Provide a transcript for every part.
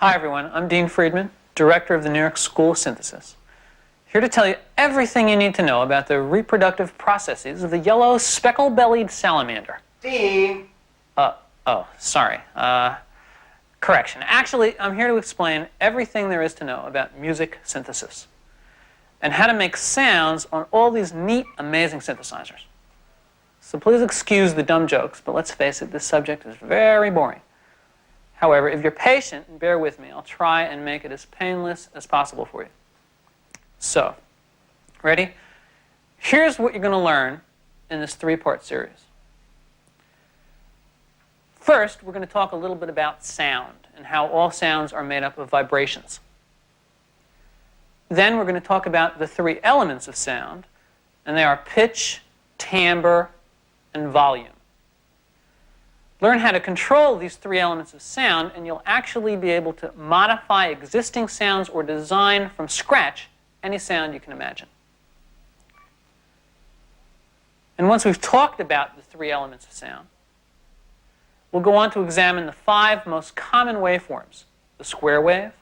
Hi everyone, I'm Dean Friedman, Director of the New York School of Synthesis. Here to tell you everything you need to know about the reproductive processes of the yellow speckle-bellied salamander. Dean! Sorry. Correction. Actually, I'm here to explain everything there is to know about music synthesis and how to make sounds on all these neat, amazing synthesizers. So please excuse the dumb jokes, but let's face it, this subject is very boring. However, if you're patient and bear with me, I'll try and make it as painless as possible for you. So, ready? Here's what you're going to learn in this three-part series. First, we're going to talk a little bit about sound and how all sounds are made up of vibrations. Then we're going to talk about the three elements of sound, and they are pitch, timbre, and volume. Learn how to control these three elements of sound, and you'll actually be able to modify existing sounds or design from scratch any sound you can imagine. And once we've talked about the three elements of sound, we'll go on to examine the five most common waveforms: the square wave,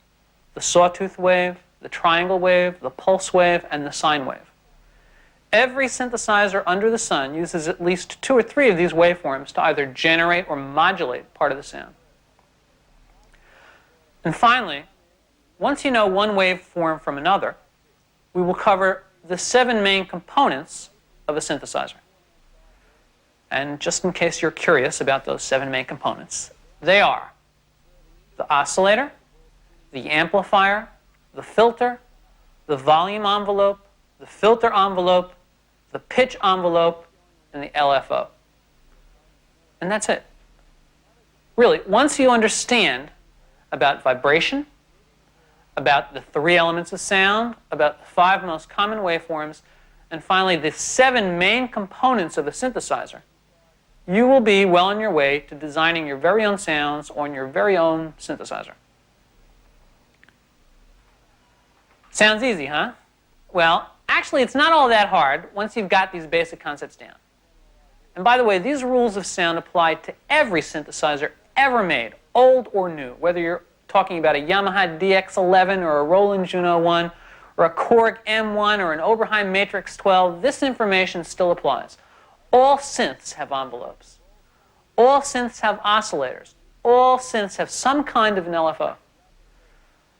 the sawtooth wave, the triangle wave, the pulse wave, and the sine wave. Every synthesizer under the sun uses at least two or three of these waveforms to either generate or modulate part of the sound. And finally, once you know one waveform from another, we will cover the 7 main components of a synthesizer. And just in case you're curious about those 7 main components, they are the oscillator, the amplifier, the filter, the volume envelope, the filter envelope, the pitch envelope, and the LFO. And that's it. Really, once you understand about vibration, about the 3 elements of sound, about the 5 most common waveforms, and finally the 7 main components of a synthesizer, you will be well on your way to designing your very own sounds on your very own synthesizer. Sounds easy, huh? Well, actually, it's not all that hard once you've got these basic concepts down. And by the way, these rules of sound apply to every synthesizer ever made, old or new, whether you're talking about a Yamaha DX11 or a Roland Juno 1 or a Korg M1 or an Oberheim Matrix 12, this information still applies. All synths have envelopes. All synths have oscillators. All synths have some kind of an LFO.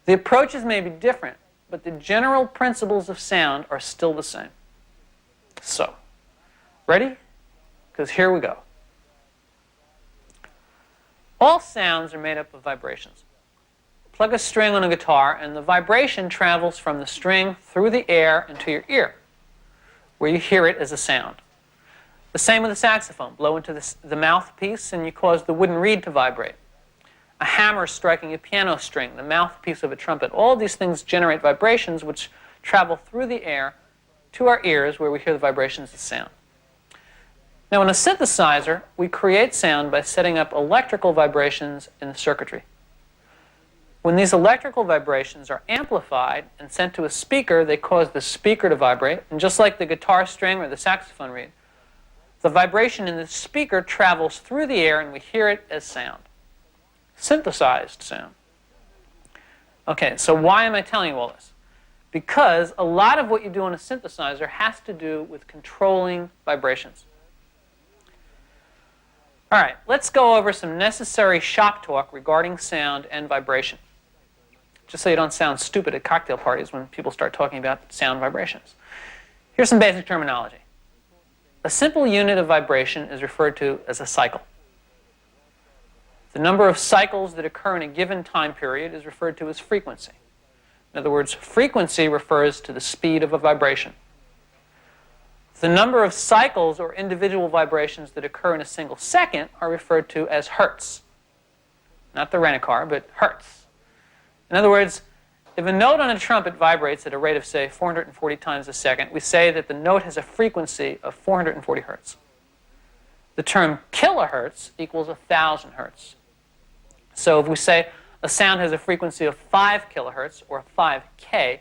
The approaches may be different, but the general principles of sound are still the same. So, ready? Because here we go. All sounds are made up of vibrations. Plug a string on a guitar, and the vibration travels from the string through the air into your ear, where you hear it as a sound. The same with the saxophone. Blow into the mouthpiece, and you cause the wooden reed to vibrate. A hammer striking a piano string, the mouthpiece of a trumpet. All these things generate vibrations which travel through the air to our ears, where we hear the vibrations of sound. Now, in a synthesizer, we create sound by setting up electrical vibrations in the circuitry. When these electrical vibrations are amplified and sent to a speaker, they cause the speaker to vibrate. And just like the guitar string or the saxophone reed, the vibration in the speaker travels through the air, and we hear it as sound. Synthesized sound. Okay, so why am I telling you all this? Because a lot of what you do on a synthesizer has to do with controlling vibrations. All right, let's go over some necessary shop talk regarding sound and vibration, just so you don't sound stupid at cocktail parties when people start talking about sound vibrations. Here's some basic terminology. A simple unit of vibration is referred to as a cycle. The number of cycles that occur in a given time period is referred to as frequency. In other words, frequency refers to the speed of a vibration. The number of cycles or individual vibrations that occur in a single second are referred to as hertz. Not the rent-a-car, but hertz. In other words, if a note on a trumpet vibrates at a rate of, say, 440 times a second, we say that the note has a frequency of 440 hertz. The term kilohertz equals 1,000 hertz. So if we say a sound has a frequency of 5 kilohertz, or 5K,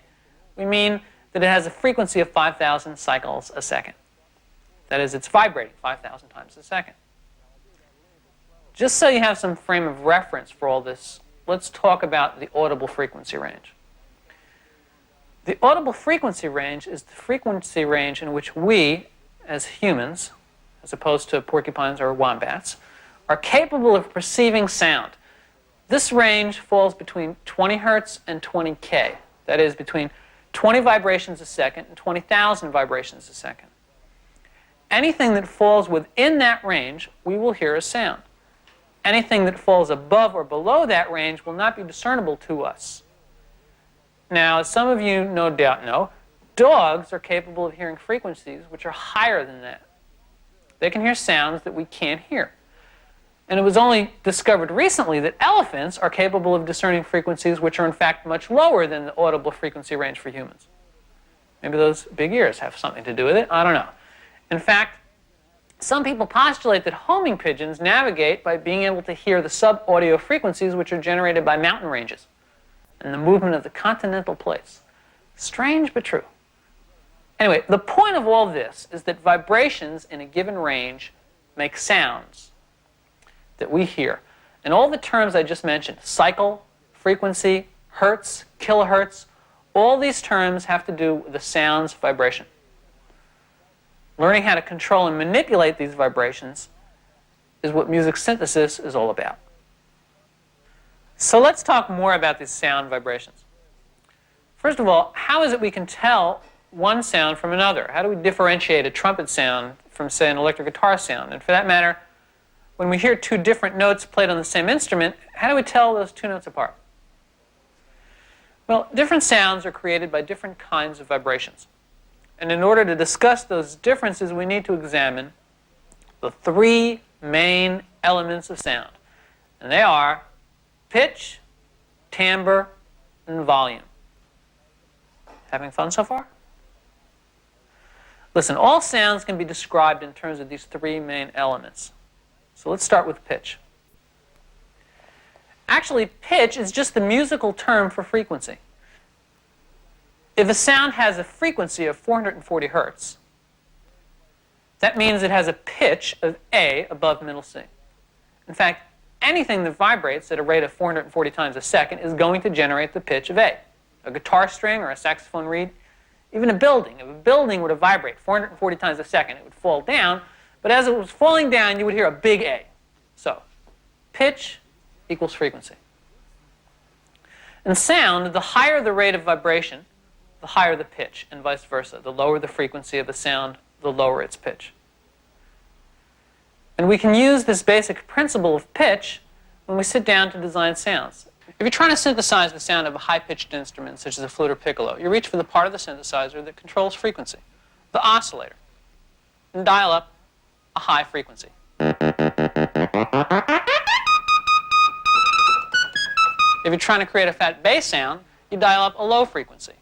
we mean that it has a frequency of 5,000 cycles a second. That is, it's vibrating 5,000 times a second. Just so you have some frame of reference for all this let's talk about the audible frequency range. The audible frequency range is the frequency range in which we, as humans, as opposed to porcupines or wombats, are capable of perceiving sound. This range falls between 20 hertz and 20 K. That is, between 20 vibrations a second and 20,000 vibrations a second. Anything that falls within that range, we will hear as sound. Anything that falls above or below that range will not be discernible to us. Now, as some of you no doubt know, dogs are capable of hearing frequencies which are higher than that. They can hear sounds that we can't hear. And it was only discovered recently that elephants are capable of discerning frequencies which are in fact much lower than the audible frequency range for humans. Maybe those big ears have something to do with it. I don't know. In fact, some people postulate that homing pigeons navigate by being able to hear the sub-audio frequencies which are generated by mountain ranges and the movement of the continental plates. Strange but true. Anyway, the point of all this is that vibrations in a given range make sounds that we hear. And all the terms I just mentioned, cycle, frequency, hertz, kilohertz, all these terms have to do with the sound's vibration. Learning how to control and manipulate these vibrations is what music synthesis is all about. So let's talk more about these sound vibrations. First of all, how is it we can tell one sound from another? How do we differentiate a trumpet sound from, say, an electric guitar sound? And for that matter, when we hear two different notes played on the same instrument, how do we tell those two notes apart? Well, different sounds are created by different kinds of vibrations. And in order to discuss those differences, we need to examine the three main elements of sound. And they are pitch, timbre, and volume. Having fun so far? Listen, all sounds can be described in terms of these three main elements. So let's start with pitch. Actually, pitch is just the musical term for frequency. If a sound has a frequency of 440 hertz, that means it has a pitch of A above middle C. In fact, anything that vibrates at a rate of 440 times a second is going to generate the pitch of A. A guitar string or a saxophone reed, even a building. If a building were to vibrate 440 times a second, it would fall down. But as it was falling down, you would hear a big A. So, pitch equals frequency. In sound, the higher the rate of vibration, the higher the pitch, and vice versa. The lower the frequency of a sound, the lower its pitch. And we can use this basic principle of pitch when we sit down to design sounds. If you're trying to synthesize the sound of a high-pitched instrument, such as a flute or piccolo, you reach for the part of the synthesizer that controls frequency, the oscillator, and dial up a high frequency. If you're trying to create a fat bass sound, you dial up a low frequency.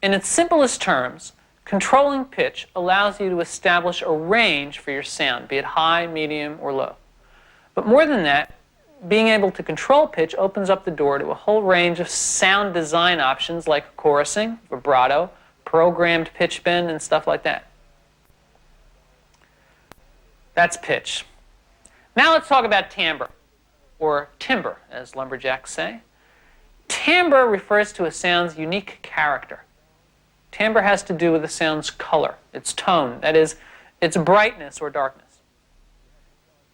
In its simplest terms, controlling pitch allows you to establish a range for your sound, be it high, medium, or low. But more than that, being able to control pitch opens up the door to a whole range of sound design options like chorusing, vibrato, programmed pitch bend, and stuff like that. That's pitch. Now let's talk about timbre, or timbre, as lumberjacks say. Timbre refers to a sound's unique character. Timbre has to do with the sound's color, its tone, that is, its brightness or darkness.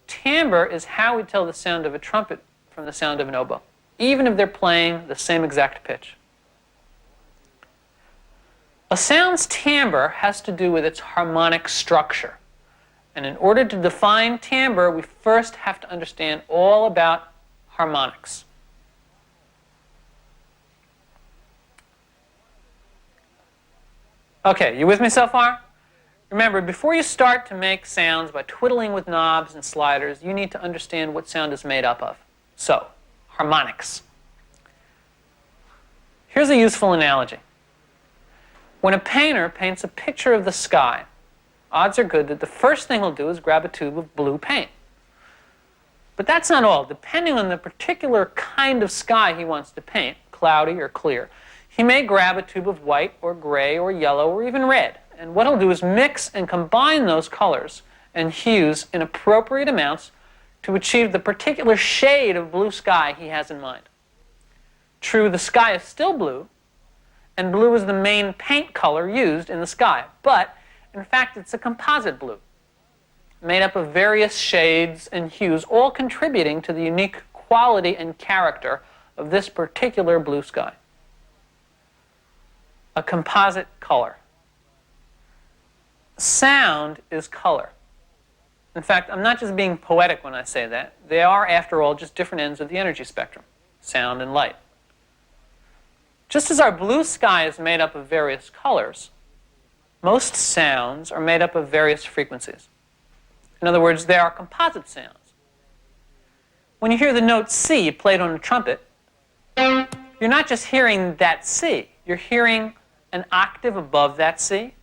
Timbre is how we tell the sound of a trumpet from the sound of an oboe, even if they're playing the same exact pitch. A sound's timbre has to do with its harmonic structure. And in order to define timbre, we first have to understand all about harmonics. Okay, you with me so far? Remember, before you start to make sounds by twiddling with knobs and sliders, you need to understand what sound is made up of. So, harmonics. Here's a useful analogy. When a painter paints a picture of the sky, odds are good that the first thing he'll do is grab a tube of blue paint. But that's not all. Depending on the particular kind of sky he wants to paint, cloudy or clear, he may grab a tube of white or gray or yellow or even red. And what he'll do is mix and combine those colors and hues in appropriate amounts to achieve the particular shade of blue sky he has in mind. True, the sky is still blue, and blue is the main paint color used in the sky. But, in fact, it's a composite blue, made up of various shades and hues, all contributing to the unique quality and character of this particular blue sky. A composite color. Sound is color. In fact, I'm not just being poetic when I say that. They are, after all, just different ends of the energy spectrum, sound and light. Just as our blue sky is made up of various colors, most sounds are made up of various frequencies. In other words, they are composite sounds. When you hear the note C played on a trumpet, you're not just hearing that C. You're hearing an octave above that C,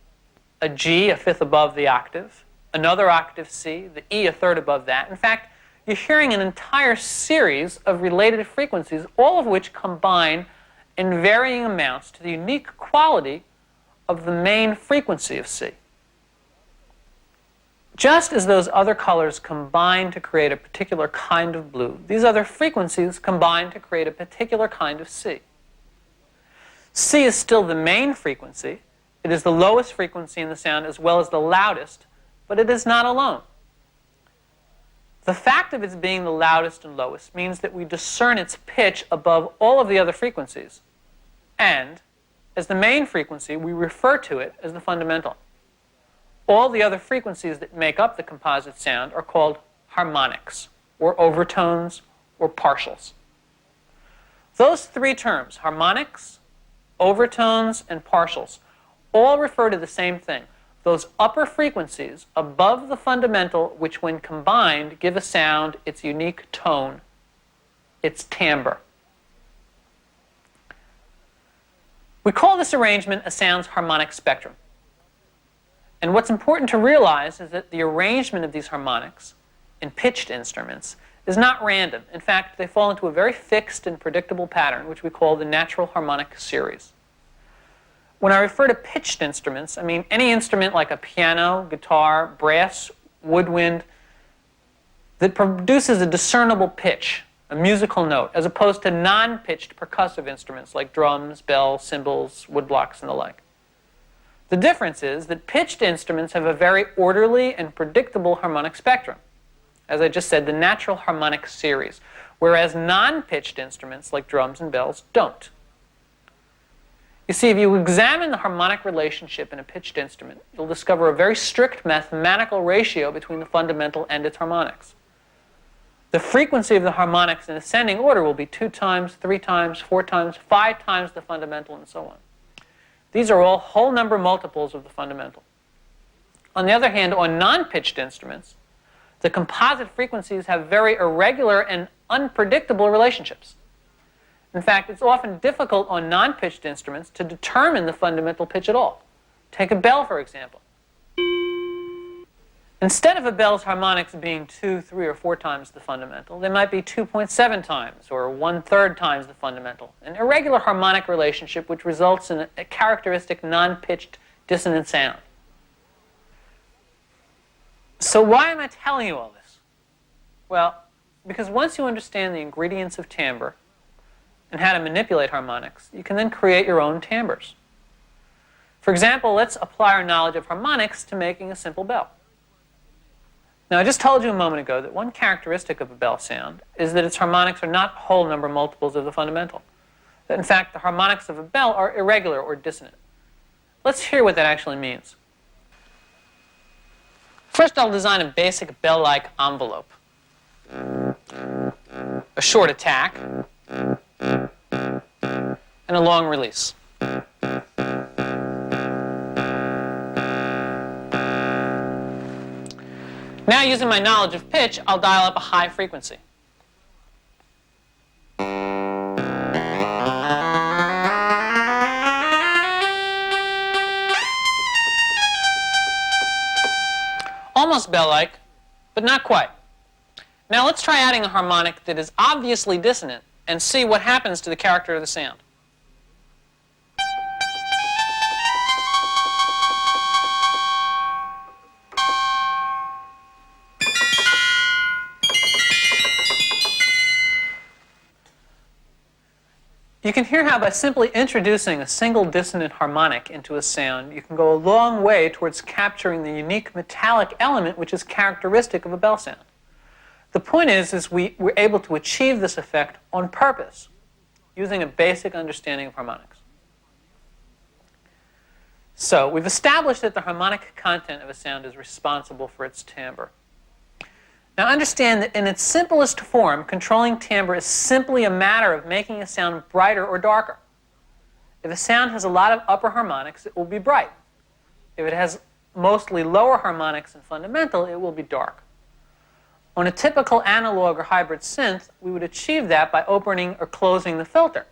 a G a fifth above the octave, another octave C, the E a third above that. In fact, you're hearing an entire series of related frequencies, all of which combine in varying amounts to the unique quality of the main frequency of C. Just as those other colors combine to create a particular kind of blue, these other frequencies combine to create a particular kind of C. C is still the main frequency. It is the lowest frequency in the sound as well as the loudest, but it is not alone. The fact of its being the loudest and lowest means that we discern its pitch above all of the other frequencies. And, as the main frequency, we refer to it as the fundamental. All the other frequencies that make up the composite sound are called harmonics, or overtones, or partials. Those three terms, harmonics, overtones, and partials, all refer to the same thing. Those upper frequencies above the fundamental, which when combined give a sound its unique tone, its timbre. We call this arrangement a sound's harmonic spectrum. And what's important to realize is that the arrangement of these harmonics in pitched instruments is not random. In fact, they fall into a very fixed and predictable pattern, which we call the natural harmonic series. When I refer to pitched instruments, I mean any instrument like a piano, guitar, brass, woodwind, that produces a discernible pitch, a musical note, as opposed to non-pitched percussive instruments like drums, bells, cymbals, woodblocks, and the like. The difference is that pitched instruments have a very orderly and predictable harmonic spectrum. As I just said, the natural harmonic series, whereas non-pitched instruments like drums and bells don't. You see, if you examine the harmonic relationship in a pitched instrument, you'll discover a very strict mathematical ratio between the fundamental and its harmonics. The frequency of the harmonics in ascending order will be 2 times, 3 times, 4 times, 5 times the fundamental, and so on. These are all whole number multiples of the fundamental. On the other hand, on non-pitched instruments, the composite frequencies have very irregular and unpredictable relationships. In fact, it's often difficult on non-pitched instruments to determine the fundamental pitch at all. Take a bell, for example. Instead of a bell's harmonics being 2, 3, or 4 times the fundamental, they might be 2.7 times or 1/3 times the fundamental. An irregular harmonic relationship which results in a characteristic non-pitched dissonant sound. So why am I telling you all this? Well, because once you understand the ingredients of timbre and how to manipulate harmonics, you can then create your own timbres. For example, let's apply our knowledge of harmonics to making a simple bell. Now, I just told you a moment ago that one characteristic of a bell sound is that its harmonics are not whole number multiples of the fundamental. That, in fact, the harmonics of a bell are irregular or dissonant. Let's hear what that actually means. First, I'll design a basic bell-like envelope. A short attack and a long release. Now, using my knowledge of pitch, I'll dial up a high frequency. Almost bell-like, but not quite. Now let's try adding a harmonic that is obviously dissonant and see what happens to the character of the sound. You can hear how by simply introducing a single dissonant harmonic into a sound, you can go a long way towards capturing the unique metallic element which is characteristic of a bell sound. The point is we were able to achieve this effect on purpose, using a basic understanding of harmonics. So we've established that the harmonic content of a sound is responsible for its timbre. Now understand that in its simplest form, controlling timbre is simply a matter of making a sound brighter or darker. If a sound has a lot of upper harmonics, it will be bright. If it has mostly lower harmonics and fundamental, it will be dark. On a typical analog or hybrid synth, we would achieve that by opening or closing the filter.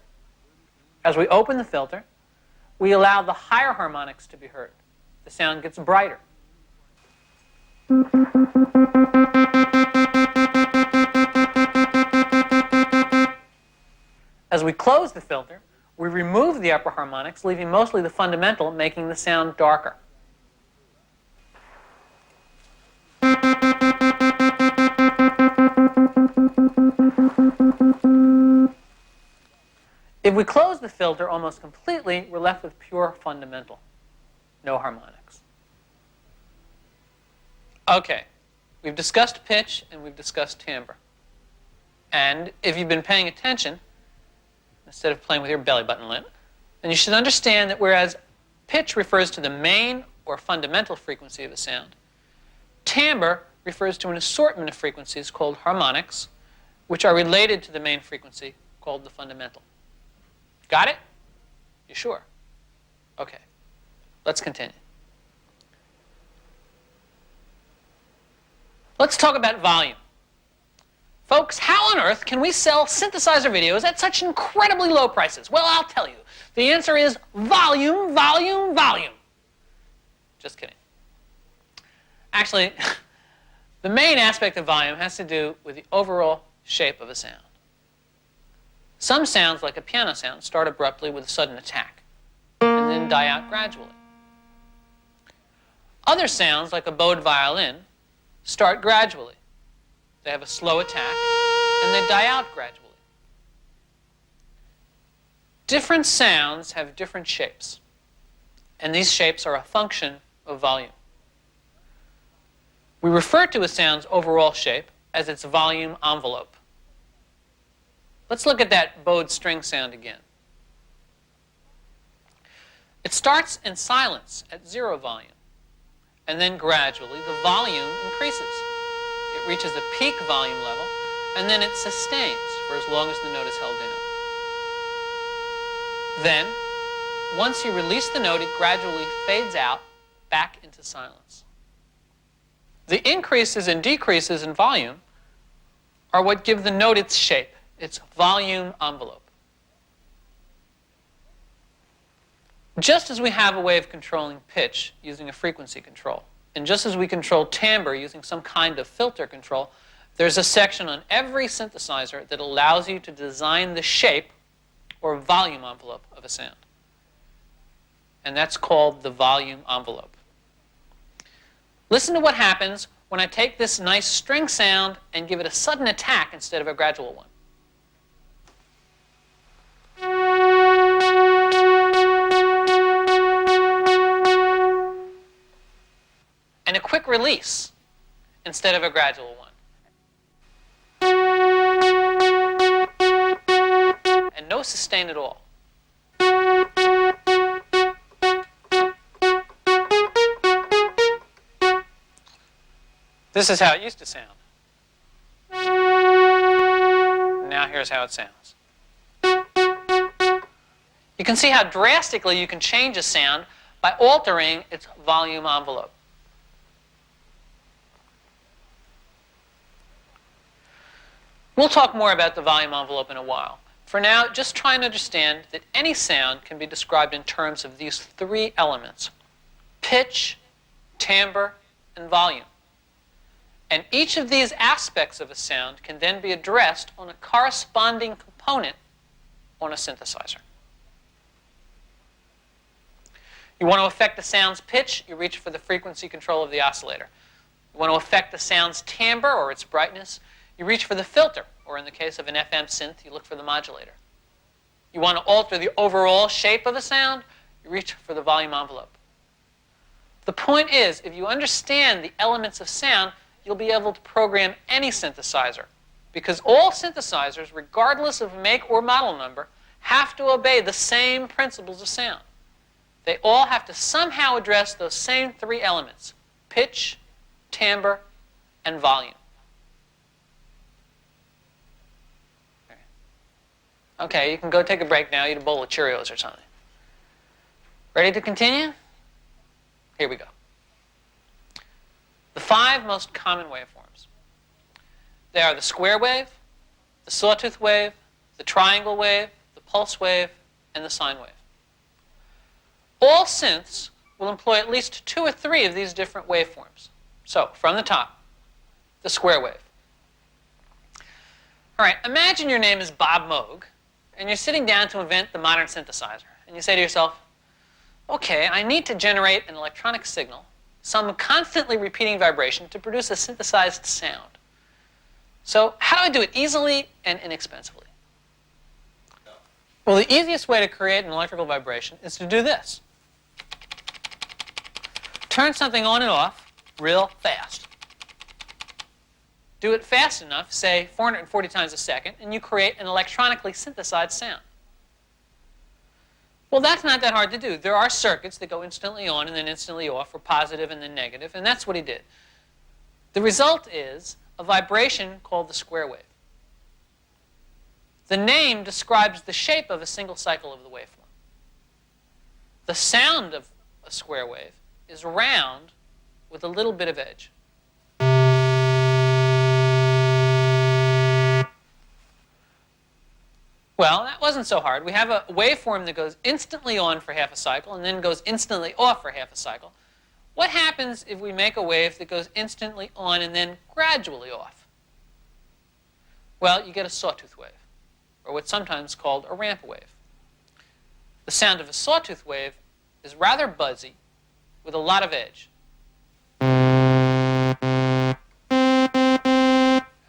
As we open the filter, we allow the higher harmonics to be heard. The sound gets brighter. As we close the filter, we remove the upper harmonics, leaving mostly the fundamental, making the sound darker. If we close the filter almost completely, we're left with pure fundamental, no harmonics. Okay, we've discussed pitch and we've discussed timbre. And if you've been paying attention, instead of playing with your belly button lip, then you should understand that whereas pitch refers to the main or fundamental frequency of a sound, timbre refers to an assortment of frequencies called harmonics, which are related to the main frequency called the fundamental. Got it? You sure? Okay. Let's continue. Let's talk about volume. Folks, how on earth can we sell synthesizer videos at such incredibly low prices? Well, I'll tell you. The answer is volume, volume, volume. Just kidding. Actually, the main aspect of volume has to do with the overall shape of a sound. Some sounds, like a piano sound, start abruptly with a sudden attack and then die out gradually. Other sounds, like a bowed violin, start gradually. They have a slow attack and they die out gradually. Different sounds have different shapes, and these shapes are a function of volume. We refer to a sound's overall shape as its volume envelope. Let's look at that bowed string sound again. It starts in silence at 0 volume, and then gradually the volume increases. It reaches a peak volume level, and then it sustains for as long as the note is held down. Then, once you release the note, it gradually fades out back into silence. The increases and decreases in volume are what give the note its shape, its volume envelope. Just as we have a way of controlling pitch using a frequency control, and just as we control timbre using some kind of filter control, there's a section on every synthesizer that allows you to design the shape or volume envelope of a sound. And that's called the volume envelope. Listen to what happens when I take this nice string sound and give it a sudden attack instead of a gradual one. And a quick release instead of a gradual one. And no sustain at all. This is how it used to sound. Now here's how it sounds. You can see how drastically you can change a sound by altering its volume envelope. We'll talk more about the volume envelope in a while. For now, just try and understand that any sound can be described in terms of these 3 elements: pitch, timbre, and volume. And each of these aspects of a sound can then be addressed on a corresponding component on a synthesizer. You want to affect the sound's pitch, you reach for the frequency control of the oscillator. You want to affect the sound's timbre or its brightness, you reach for the filter, or in the case of an FM synth, you look for the modulator. you want to alter the overall shape of a sound, you reach for the volume envelope. The point is, if you understand the elements of sound, you'll be able to program any synthesizer. Because all synthesizers, regardless of make or model number, have to obey the same principles of sound. They all have to somehow address those same three elements: pitch, timbre, and volume. Okay, you can go take a break now, eat a bowl of Cheerios or something. Ready to continue? Here we go. The 5 most common waveforms. They are the square wave, the sawtooth wave, the triangle wave, the pulse wave, and the sine wave. All synths will employ at least 2 or 3 of these different waveforms. So, from the top, the square wave. All right, imagine your name is Bob Moog, and you're sitting down to invent the modern synthesizer. And you say to yourself, okay, I need to generate an electronic signal, some constantly repeating vibration, to produce a synthesized sound. So how do I do it easily and inexpensively? Well, the easiest way to create an electrical vibration is to do this. Turn something on and off real fast. Do it fast enough, say 440 times a second, and you create an electronically synthesized sound. Well, that's not that hard to do. There are circuits that go instantly on and then instantly off, or positive and then negative, and that's what he did. The result is a vibration called the square wave. The name describes the shape of a single cycle of the waveform. The sound of a square wave is round with a little bit of edge. Well, that wasn't so hard. We have a waveform that goes instantly on for half a cycle and then goes instantly off for half a cycle. What happens if we make a wave that goes instantly on and then gradually off? Well, you get a sawtooth wave, or what's sometimes called a ramp wave. The sound of a sawtooth wave is rather buzzy with a lot of edge,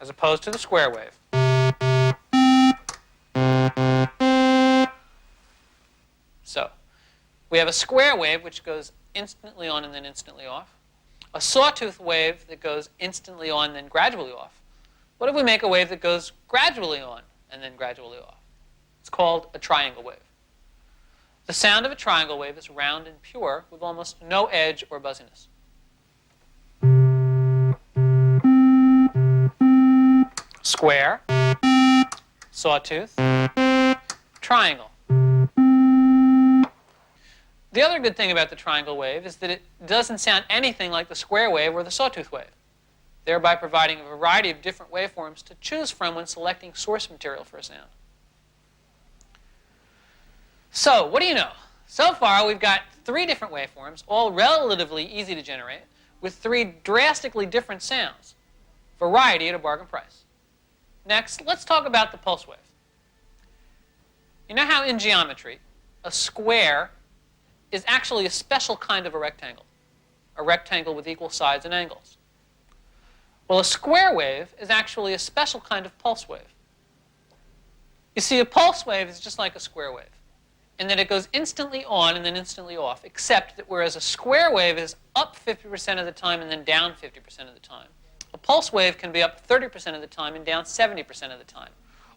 as opposed to the square wave. So, we have a square wave which goes instantly on and then instantly off. A sawtooth wave that goes instantly on and then gradually off. What if we make a wave that goes gradually on and then gradually off? It's called a triangle wave. The sound of a triangle wave is round and pure with almost no edge or buzziness. Square, sawtooth, triangle. The other good thing about the triangle wave is that it doesn't sound anything like the square wave or the sawtooth wave, thereby providing a variety of different waveforms to choose from when selecting source material for a sound. So, what do you know? So far, we've got 3 different waveforms, all relatively easy to generate, with 3 drastically different sounds. Variety at a bargain price. Next, let's talk about the pulse wave. You know how in geometry, a square is actually a special kind of a rectangle with equal sides and angles. Well, a square wave is actually a special kind of pulse wave. You see, a pulse wave is just like a square wave, in that it goes instantly on and then instantly off, except that whereas a square wave is up 50% of the time and then down 50% of the time, a pulse wave can be up 30% of the time and down 70% of the time,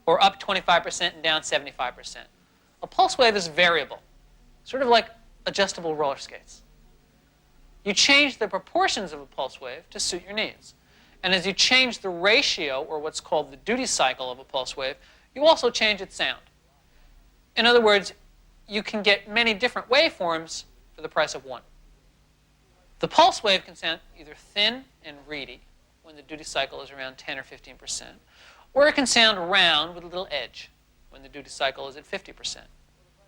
or up 25% and down 75%. A pulse wave is variable, sort of like adjustable roller skates. You change the proportions of a pulse wave to suit your needs. And as you change the ratio, or what's called the duty cycle of a pulse wave, you also change its sound. In other words, you can get many different waveforms for the price of one. The pulse wave can sound either thin and reedy when the duty cycle is around 10 or 15%, or it can sound round with a little edge when the duty cycle is at 50%.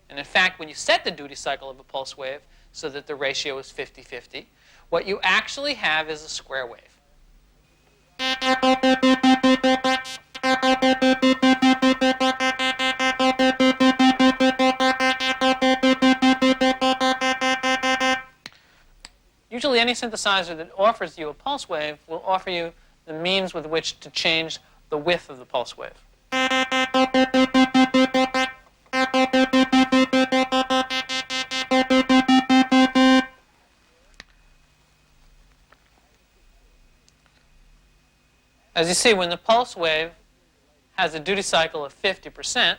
And in fact, when you set the duty cycle of a pulse wave so that the ratio is 50-50, what you actually have is a square wave. Usually any synthesizer that offers you a pulse wave will offer you the means with which to change the width of the pulse wave. As you see, when the pulse wave has a duty cycle of 50%,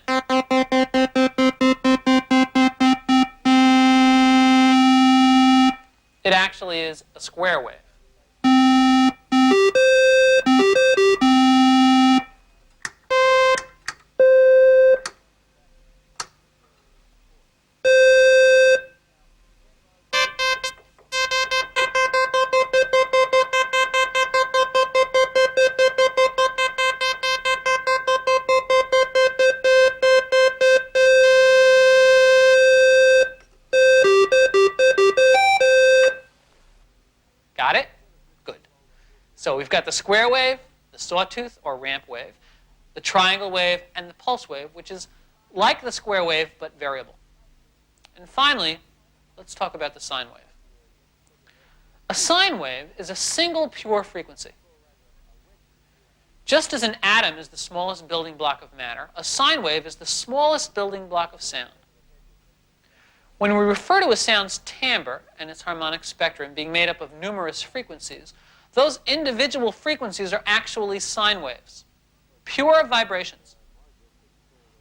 it actually is a square wave. Got it? Good. So we've got the square wave, the sawtooth or ramp wave, the triangle wave, and the pulse wave, which is like the square wave but variable. And finally, let's talk about the sine wave. A sine wave is a single pure frequency. Just as an atom is the smallest building block of matter, a sine wave is the smallest building block of sound. When we refer to a sound's timbre and its harmonic spectrum being made up of numerous frequencies, those individual frequencies are actually sine waves, pure vibrations.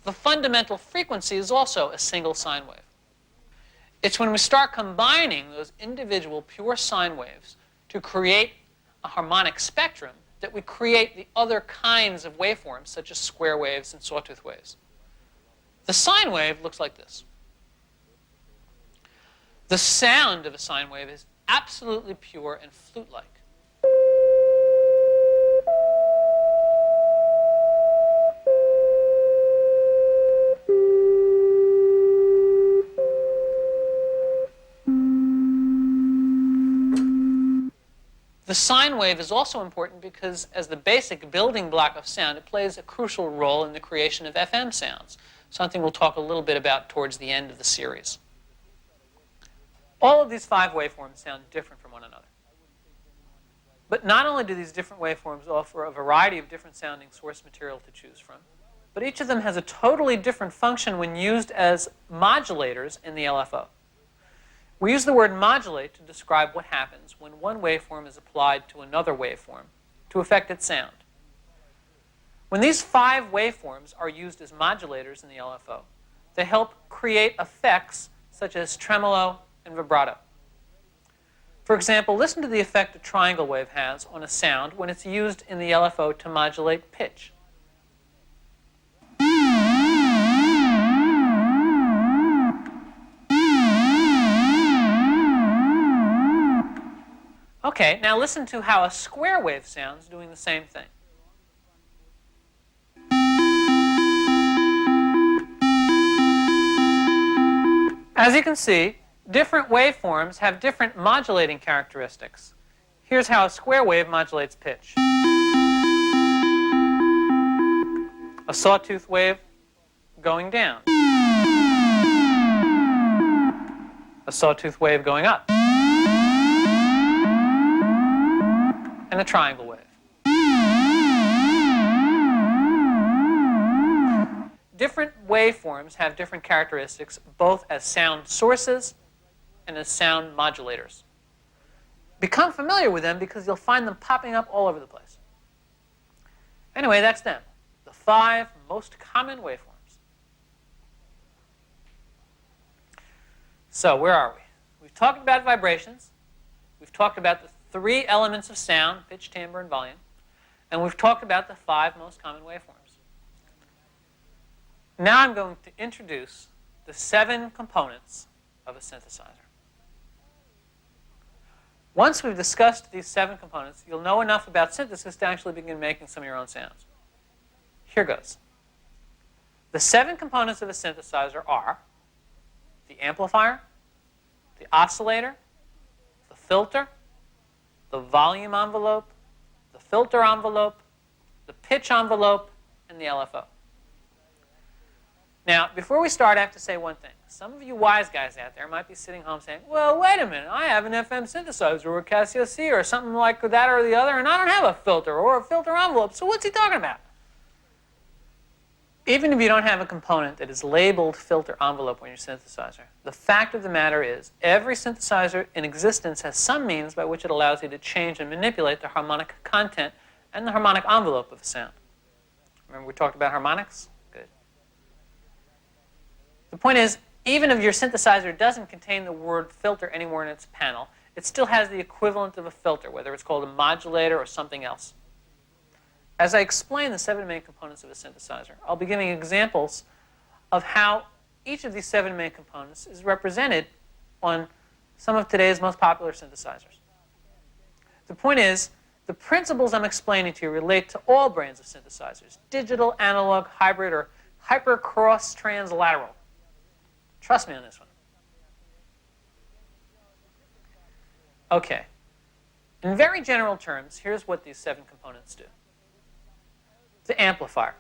The fundamental frequency is also a single sine wave. It's when we start combining those individual pure sine waves to create a harmonic spectrum that we create the other kinds of waveforms, such as square waves and sawtooth waves. The sine wave looks like this. The sound of a sine wave is absolutely pure and flute-like. The sine wave is also important because, as the basic building block of sound, it plays a crucial role in the creation of FM sounds, something we'll talk a little bit about towards the end of the series. All of these 5 waveforms sound different from one another. But not only do these different waveforms offer a variety of different sounding source material to choose from, but each of them has a totally different function when used as modulators in the LFO. We use the word modulate to describe what happens when one waveform is applied to another waveform to affect its sound. When these 5 waveforms are used as modulators in the LFO, they help create effects such as tremolo and vibrato. For example, listen to the effect a triangle wave has on a sound when it's used in the LFO to modulate pitch. Okay, now listen to how a square wave sounds doing the same thing. As you can see, different waveforms have different modulating characteristics. Here's how a square wave modulates pitch. A sawtooth wave going down. A sawtooth wave going up. And a triangle wave. Different waveforms have different characteristics, both as sound sources and as sound modulators. Become familiar with them because you'll find them popping up all over the place. Anyway, that's them, the 5 most common waveforms. So where are we? We've talked about vibrations. We've talked about the 3 elements of sound, pitch, timbre, and volume. And we've talked about the 5 most common waveforms. Now I'm going to introduce the 7 components of a synthesizer. Once we've discussed these 7 components, you'll know enough about synthesis to actually begin making some of your own sounds. Here goes. The 7 components of a synthesizer are the amplifier, the oscillator, the filter, the volume envelope, the filter envelope, the pitch envelope, and the LFO. Now, before we start, I have to say one thing. Some of you wise guys out there might be sitting home saying, well, wait a minute, I have an FM synthesizer or a Casio C or something like that or the other, and I don't have a filter or a filter envelope, so what's he talking about? Even if you don't have a component that is labeled filter envelope on your synthesizer, the fact of the matter is every synthesizer in existence has some means by which it allows you to change and manipulate the harmonic content and the harmonic envelope of a sound. Remember we talked about harmonics? Good. The point is, even if your synthesizer doesn't contain the word filter anywhere in its panel, it still has the equivalent of a filter, whether it's called a modulator or something else. As I explain the 7 main components of a synthesizer, I'll be giving examples of how each of these 7 main components is represented on some of today's most popular synthesizers. The point is, the principles I'm explaining to you relate to all brands of synthesizers: digital, analog, hybrid, or hyper-cross translateral. Trust me on this one. Okay. In very general terms, here's what these 7 components do. The amplifier,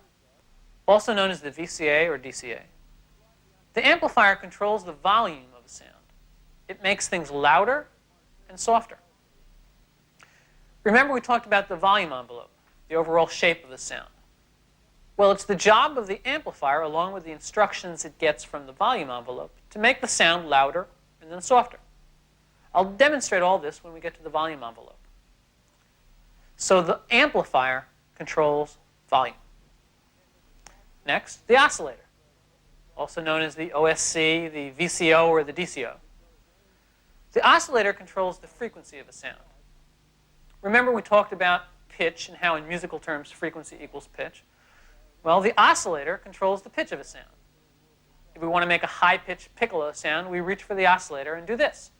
also known as the VCA or DCA. The amplifier controls the volume of a sound. It makes things louder and softer. Remember we talked about the volume envelope, the overall shape of the sound. Well, it's the job of the amplifier, along with the instructions it gets from the volume envelope, to make the sound louder and then softer. I'll demonstrate all this when we get to the volume envelope. So the amplifier controls volume. Next, the oscillator, also known as the OSC, the VCO, or the DCO. The oscillator controls the frequency of a sound. Remember we talked about pitch and how in musical terms frequency equals pitch? Well, the oscillator controls the pitch of a sound. If we want to make a high-pitched piccolo sound, we reach for the oscillator and do this.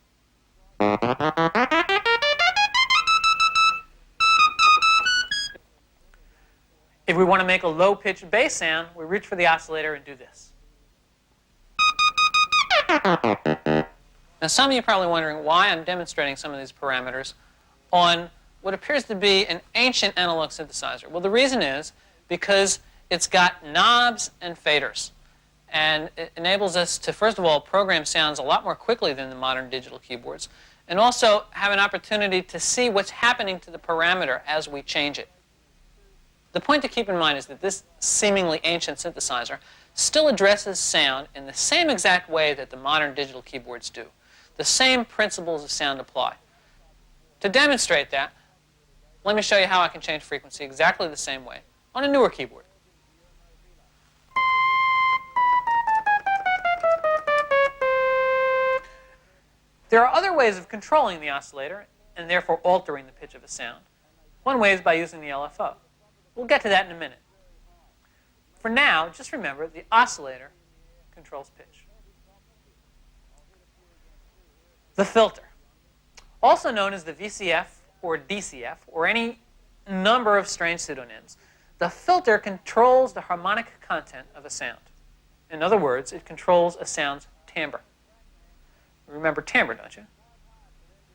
If we want to make a low-pitched bass sound, we reach for the oscillator and do this. Now, some of you are probably wondering why I'm demonstrating some of these parameters on what appears to be an ancient analog synthesizer. Well, the reason is because it's got knobs and faders. And it enables us to, first of all, program sounds a lot more quickly than the modern digital keyboards, and also have an opportunity to see what's happening to the parameter as we change it. The point to keep in mind is that this seemingly ancient synthesizer still addresses sound in the same exact way that the modern digital keyboards do. The same principles of sound apply. To demonstrate that, let me show you how I can change frequency exactly the same way on a newer keyboard. There are other ways of controlling the oscillator and therefore altering the pitch of a sound. One way is by using the LFO. We'll get to that in a minute. For now, just remember the oscillator controls pitch. The filter, also known as the VCF or DCF or any number of strange pseudonyms, the filter controls the harmonic content of a sound. In other words, it controls a sound's timbre. Remember timbre, don't you?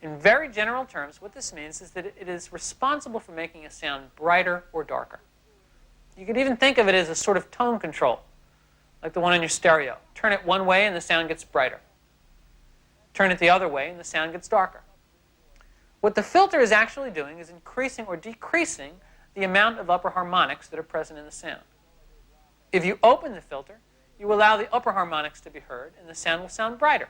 In very general terms, what this means is that it is responsible for making a sound brighter or darker. You could even think of it as a sort of tone control, like the one in your stereo. Turn it one way and the sound gets brighter. Turn it the other way and the sound gets darker. What the filter is actually doing is increasing or decreasing the amount of upper harmonics that are present in the sound. If you open the filter, you allow the upper harmonics to be heard and the sound will sound brighter.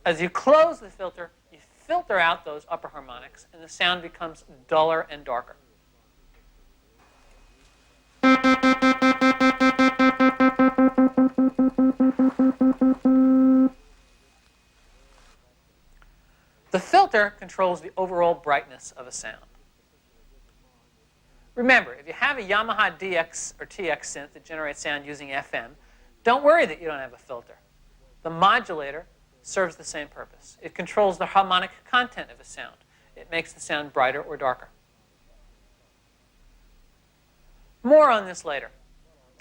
As you close the filter, you filter out those upper harmonics, and the sound becomes duller and darker. The filter controls the overall brightness of a sound. Remember, if you have a Yamaha DX or TX synth that generates sound using FM, don't worry that you don't have a filter. The modulator serves the same purpose. It controls the harmonic content of a sound. It makes the sound brighter or darker. More on this later.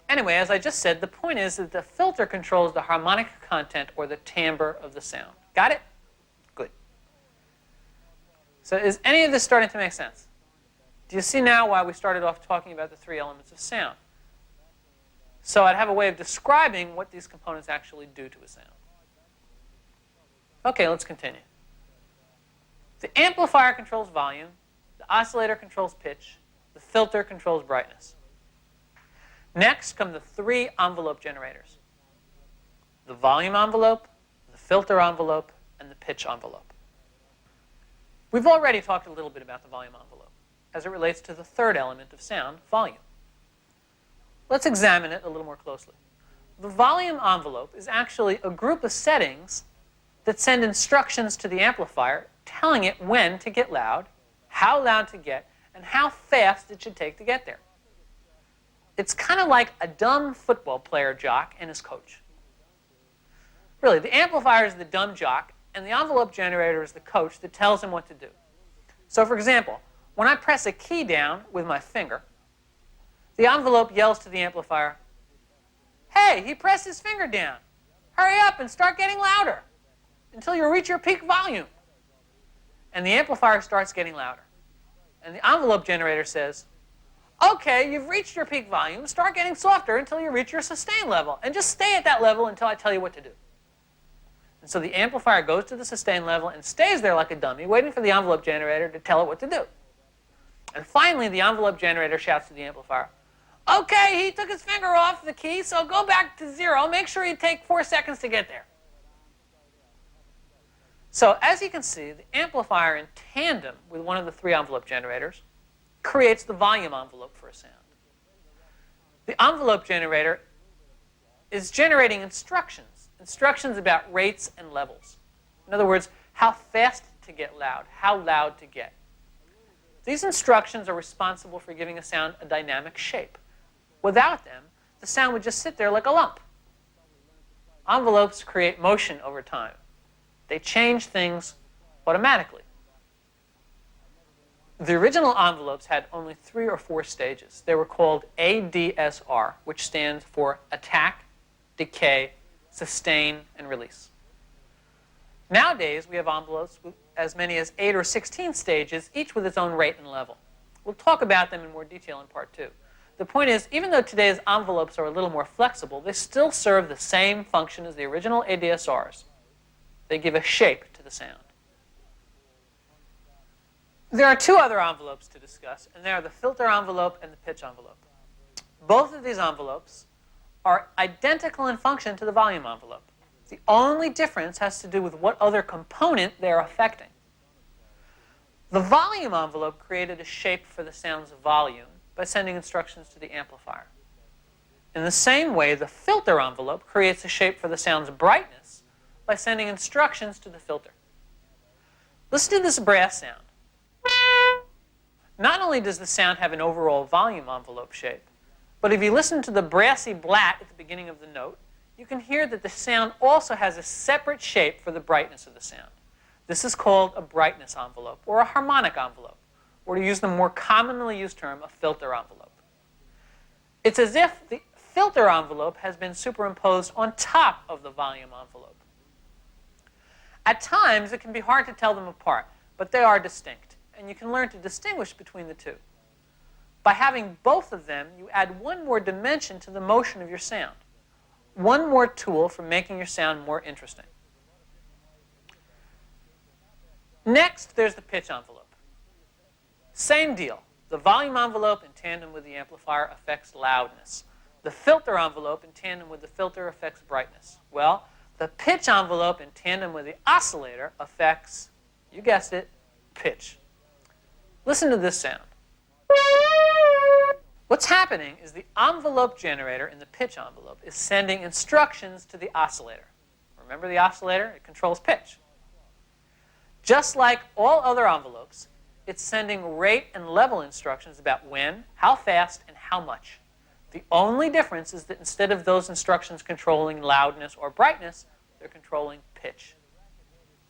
Anyway, as I just said, the point is that the filter controls the harmonic content or the timbre of the sound. Got it? Good. So is any of this starting to make sense? Do you see now why we started off talking about the 3 elements of sound? So I'd have a way of describing what these components actually do to a sound. Okay, let's continue. The amplifier controls volume, the oscillator controls pitch, the filter controls brightness. Next come the 3 envelope generators. the volume envelope, the filter envelope, and the pitch envelope. We've already talked a little bit about the volume envelope as it relates to the third element of sound, volume. Let's examine it a little more closely. The volume envelope is actually a group of settings that send instructions to the amplifier telling it when to get loud, how loud to get, and how fast it should take to get there. It's kind of like a dumb football player jock and his coach. Really, the amplifier is the dumb jock, and the envelope generator is the coach that tells him what to do. So, for example, when I press a key down with my finger, the envelope yells to the amplifier, "Hey, he pressed his finger down. Hurry up and start getting louder until you reach your peak volume." And the amplifier starts getting louder. And the envelope generator says, "Okay, you've reached your peak volume. Start getting softer until you reach your sustain level. And just stay at that level until I tell you what to do." And so the amplifier goes to the sustain level and stays there like a dummy, waiting for the envelope generator to tell it what to do. And finally, the envelope generator shouts to the amplifier, "Okay, he took his finger off the key, so go back to 0. Make sure you take 4 seconds to get there." So as you can see, the amplifier in tandem with one of the 3 envelope generators creates the volume envelope for a sound. The envelope generator is generating instructions about rates and levels. In other words, how fast to get loud, how loud to get. These instructions are responsible for giving a sound a dynamic shape. Without them, the sound would just sit there like a lump. Envelopes create motion over time. They change things automatically. The original envelopes had only 3 or 4 stages. They were called ADSR, which stands for attack, decay, sustain, and release. Nowadays, we have envelopes with as many as 8 or 16 stages, each with its own rate and level. We'll talk about them in more detail in part 2. The point is, even though today's envelopes are a little more flexible, they still serve the same function as the original ADSRs. They give a shape to the sound. There are 2 other envelopes to discuss, and they are the filter envelope and the pitch envelope. Both of these envelopes are identical in function to the volume envelope. The only difference has to do with what other component they are affecting. The volume envelope created a shape for the sound's volume by sending instructions to the amplifier. In the same way, the filter envelope creates a shape for the sound's brightness by sending instructions to the filter. Listen to this brass sound. Not only does the sound have an overall volume envelope shape, but if you listen to the brassy blat at the beginning of the note, you can hear that the sound also has a separate shape for the brightness of the sound. This is called a brightness envelope or a harmonic envelope, or to use the more commonly used term, a filter envelope. It's as if the filter envelope has been superimposed on top of the volume envelope. At times, it can be hard to tell them apart, but they are distinct, and you can learn to distinguish between the 2. By having both of them, you add one more dimension to the motion of your sound, one more tool for making your sound more interesting. Next, there's the pitch envelope. Same deal. The volume envelope in tandem with the amplifier affects loudness. The filter envelope in tandem with the filter affects brightness. Well, the pitch envelope in tandem with the oscillator affects, you guessed it, pitch. Listen to this sound. What's happening is the envelope generator in the pitch envelope is sending instructions to the oscillator. Remember the oscillator? It controls pitch. Just like all other envelopes, it's sending rate and level instructions about when, how fast, and how much. The only difference is that instead of those instructions controlling loudness or brightness, they're controlling pitch.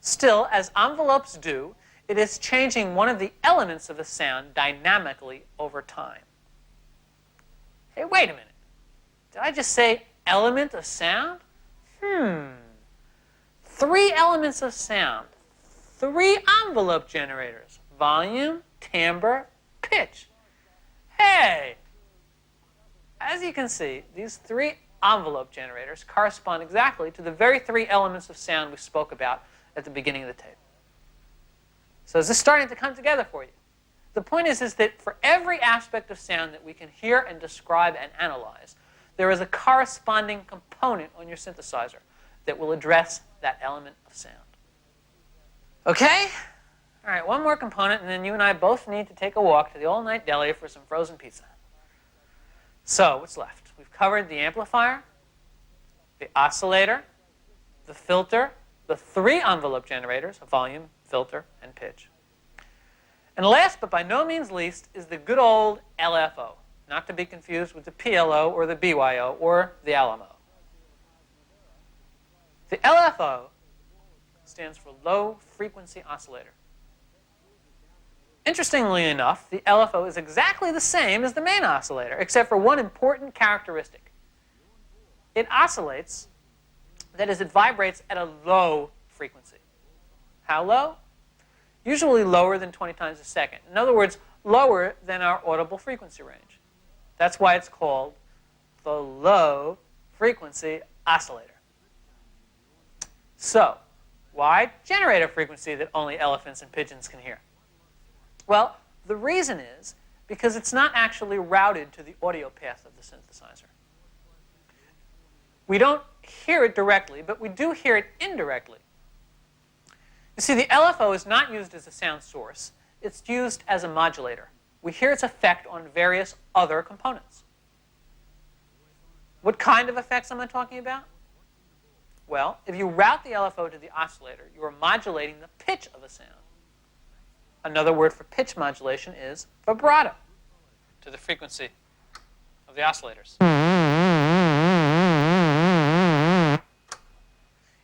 Still, as envelopes do, it is changing one of the elements of a sound dynamically over time. Hey, wait a minute. Did I just say element of sound? 3 elements of sound. 3 envelope generators. Volume, timbre, pitch. Hey! As you can see, these 3 envelope generators correspond exactly to the very 3 elements of sound we spoke about at the beginning of the tape. So is this starting to come together for you? The point is that for every aspect of sound that we can hear and describe and analyze, there is a corresponding component on your synthesizer. that will address that element of sound. Okay? All right, one more component, and then you and I both need to take a walk to the all-night deli for some frozen pizza. So, what's left? We've covered the amplifier, the oscillator, the filter, the 3 envelope generators, volume, filter, and pitch. And last, but by no means least, is the good old LFO, not to be confused with the PLO or the BYO or the Alamo. The LFO stands for low frequency oscillator. Interestingly enough, the LFO is exactly the same as the main oscillator, except for one important characteristic. It oscillates, that is, it vibrates at a low frequency. How low? Usually lower than 20 times a second. In other words, lower than our audible frequency range. That's why it's called the low frequency oscillator. So, why generate a frequency that only elephants and pigeons can hear? Well, the reason is because it's not actually routed to the audio path of the synthesizer. We don't hear it directly, but we do hear it indirectly. You see, the LFO is not used as a sound source. It's used as a modulator. We hear its effect on various other components. What kind of effects am I talking about? Well, if you route the LFO to the oscillator, you are modulating the pitch of a sound. Another word for pitch modulation is vibrato, to the frequency of the oscillators.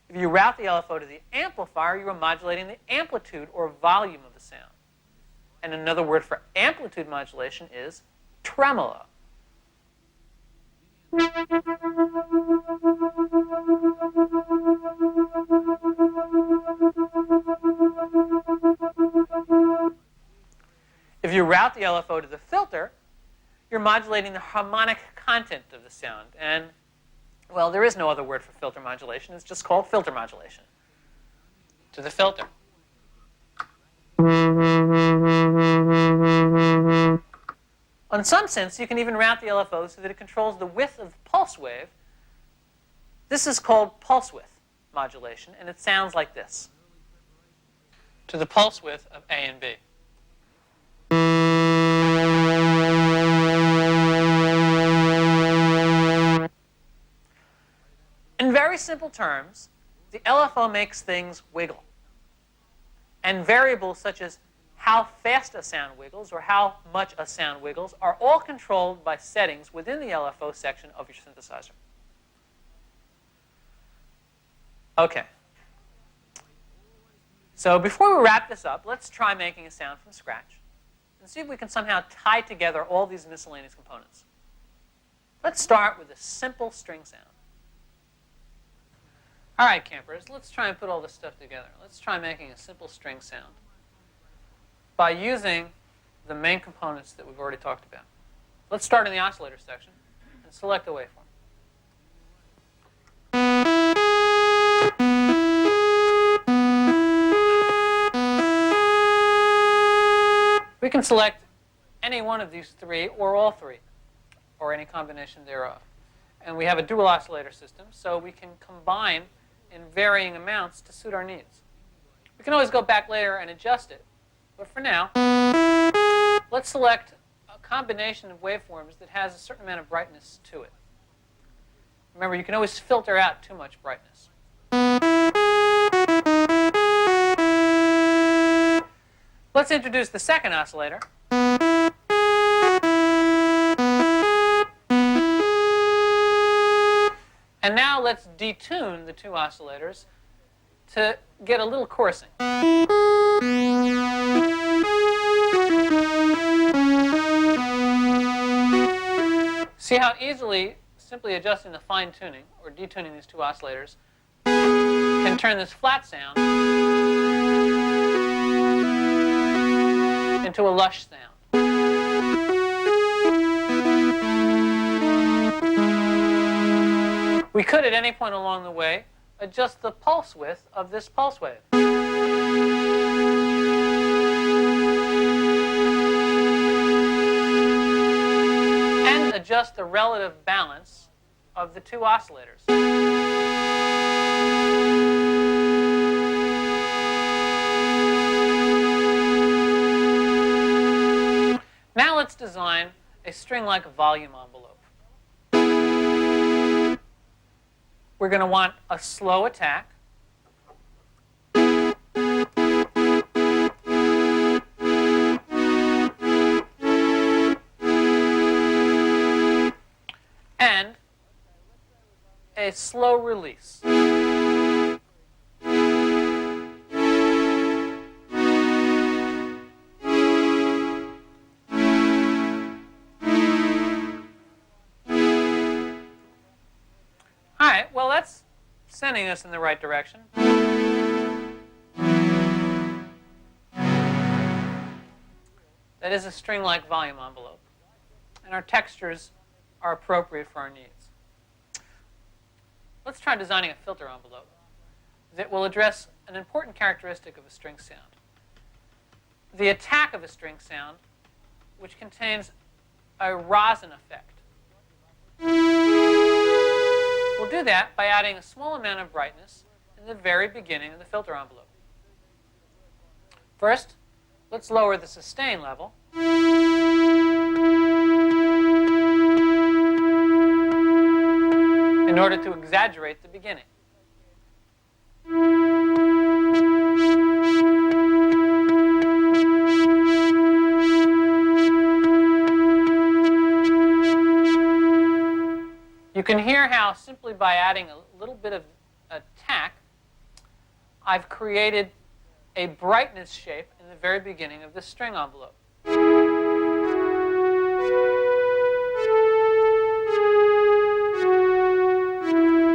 If you route the LFO to the amplifier, you are modulating the amplitude or volume of the sound. And another word for amplitude modulation is tremolo. If you route the LFO to the filter, you're modulating the harmonic content of the sound. And, well, there is no other word for filter modulation. It's just called filter modulation. To the filter. In some sense, you can even route the LFO so that it controls the width of the pulse wave. This is called pulse width modulation, and it sounds like this. To the pulse width of A and B. In very simple terms, the LFO makes things wiggle. And variables such as how fast a sound wiggles or how much a sound wiggles are all controlled by settings within the LFO section of your synthesizer. Okay. So before we wrap this up, let's try making a sound from scratch and see if we can somehow tie together all these miscellaneous components. Let's start with a simple string sound. All right, campers, let's try and put all this stuff together. Let's try making a simple string sound by using the main components that we've already talked about. Let's start in the oscillator section and select a waveform. We can select any one of these three or all three, or any combination thereof. And we have a dual oscillator system, so we can combine in varying amounts to suit our needs. We can always go back later and adjust it. But for now, let's select a combination of waveforms that has a certain amount of brightness to it. Remember, you can always filter out too much brightness. Let's introduce the second oscillator. And now let's detune the two oscillators to get a little chorusing. See how easily simply adjusting the fine tuning or detuning these two oscillators can turn this flat sound into a lush sound. We could, at any point along the way, adjust the pulse width of this pulse wave. And adjust the relative balance of the two oscillators. design a string-like volume envelope. We're going to want a slow attack. And a slow release. All right, well, that's sending us in the right direction. That is a string-like volume envelope. And our textures are appropriate for our needs. Let's try designing a filter envelope that will address an important characteristic of a string sound. The attack of a string sound, which contains a rosin effect. We'll do that by adding a small amount of brightness in the very beginning of the filter envelope. First, let's lower the sustain level. In order to exaggerate the beginning. You can hear how simply by adding a little bit of attack, I've created a brightness shape in the very beginning of this string envelope.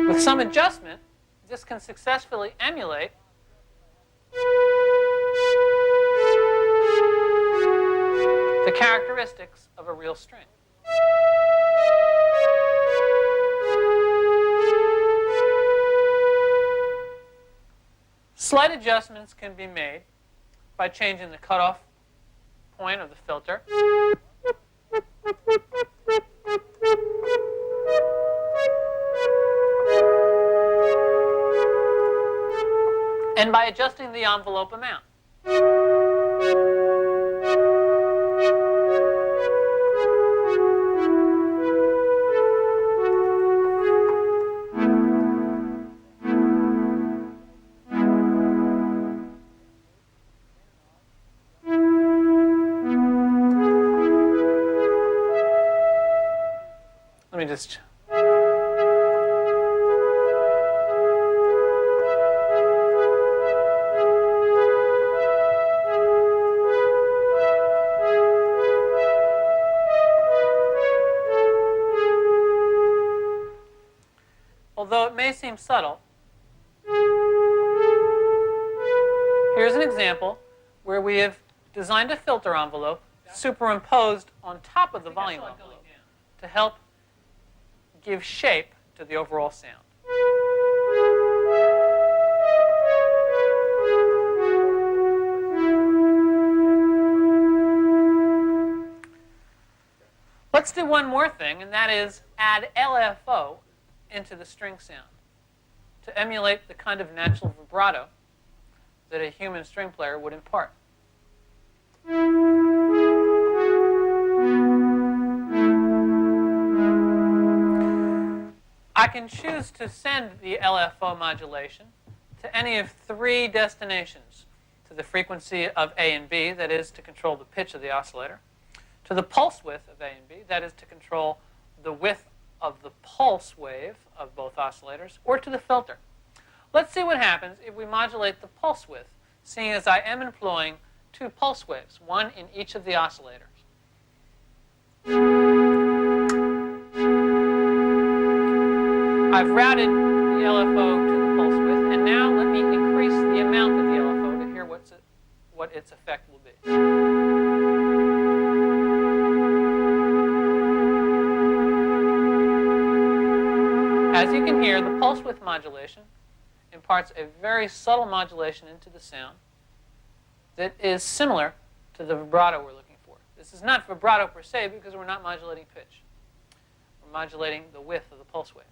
With some adjustment, this can successfully emulate the characteristics of a real string. Slight adjustments can be made by changing the cutoff point of the filter. And by adjusting the envelope amount. Let me just... Although it may seem subtle, here's an example where we have designed a filter envelope superimposed on top of the volume envelope to help give shape to the overall sound. Let's do one more thing, and that is add LFO into the string sound to emulate the kind of natural vibrato that a human string player would impart. I can choose to send the LFO modulation to any of three destinations: to the frequency of A and B, that is to control the pitch of the oscillator; to the pulse width of A and B, that is to control the width of the pulse wave of both oscillators; or to the filter. Let's see what happens if we modulate the pulse width, seeing as I am employing two pulse waves, one in each of the oscillators. I've routed the LFO to the pulse width, and now let me increase the amount of the LFO to hear what its effect will be. As you can hear, the pulse width modulation imparts a very subtle modulation into the sound that is similar to the vibrato we're looking for. This is not vibrato per se because we're not modulating pitch. We're modulating the width of the pulse wave.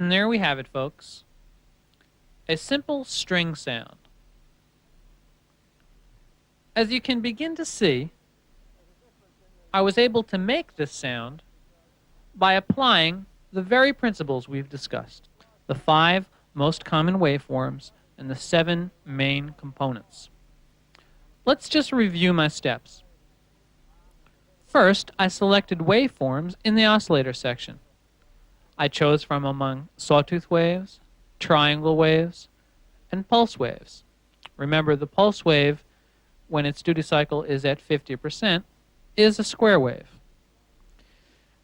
And there we have it, folks. A simple string sound. As you can begin to see, I was able to make this sound by applying the very principles we've discussed. The 5 most common waveforms and the 7 main components. Let's just review my steps. First, I selected waveforms in the oscillator section. I chose from among sawtooth waves, triangle waves, and pulse waves. Remember, the pulse wave, when its duty cycle is at 50%, is a square wave.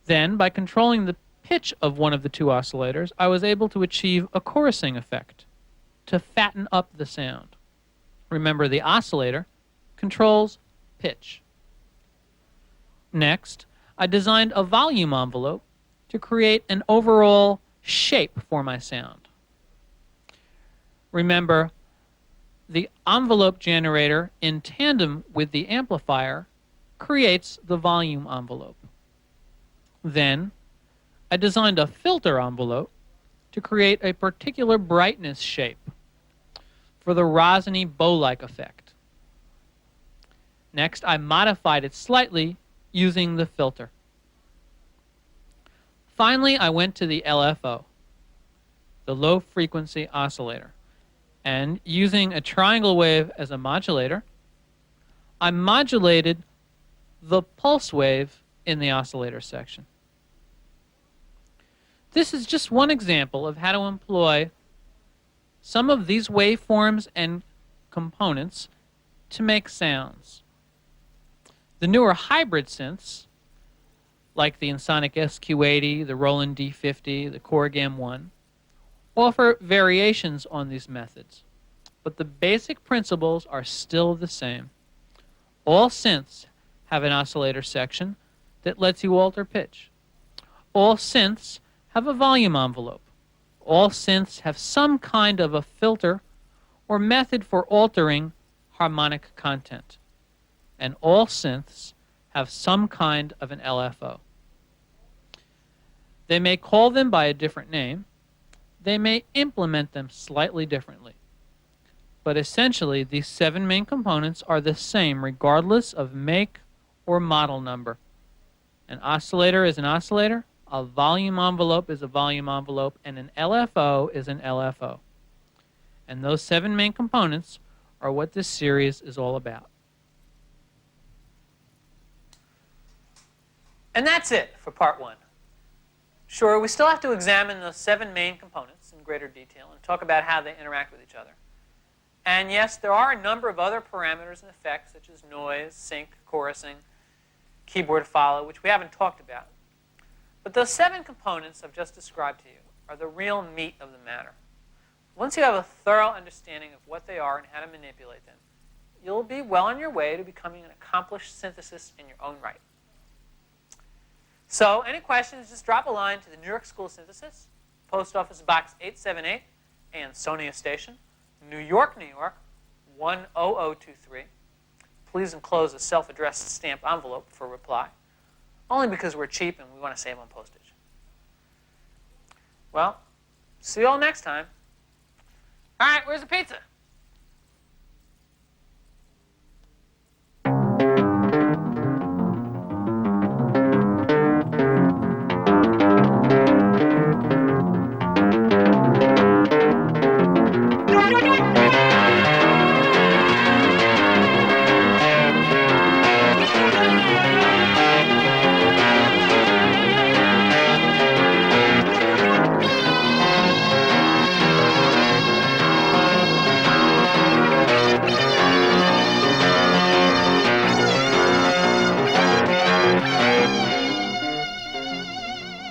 Then, by controlling the pitch of one of the 2 oscillators, I was able to achieve a chorusing effect to fatten up the sound. Remember, the oscillator controls pitch. Next, I designed a volume envelope to create an overall shape for my sound. Remember, the envelope generator in tandem with the amplifier creates the volume envelope. Then, I designed a filter envelope to create a particular brightness shape for the rosiny bow-like effect. Next, I modified it slightly using the filter. Finally, I went to the LFO, the low-frequency oscillator, and using a triangle wave as a modulator, I modulated the pulse wave in the oscillator section. This is just one example of how to employ some of these waveforms and components to make sounds. The newer hybrid synths, like the Ensoniq SQ80, the Roland D50, the Korg M1, offer variations on these methods, but the basic principles are still the same. All synths have an oscillator section that lets you alter pitch. All synths have a volume envelope. All synths have some kind of a filter or method for altering harmonic content. And all synths have some kind of an LFO. They may call them by a different name. They may implement them slightly differently. But essentially, these 7 main components are the same regardless of make or model number. An oscillator is an oscillator, a volume envelope is a volume envelope, and an LFO is an LFO. And those 7 main components are what this series is all about. And that's it for part 1. Sure, we still have to examine those 7 main components in greater detail and talk about how they interact with each other. And yes, there are a number of other parameters and effects, such as noise, sync, chorusing, keyboard follow, which we haven't talked about. But those 7 components I've just described to you are the real meat of the matter. Once you have a thorough understanding of what they are and how to manipulate them, you'll be well on your way to becoming an accomplished synthesist in your own right. So, any questions, just drop a line to the New York School of Synthesis, Post Office Box 878, Ansonia Station, New York, New York, 10023. Please enclose a self-addressed stamped envelope for reply, only because we're cheap and we want to save on postage. Well, see you all next time. All right, where's the pizza?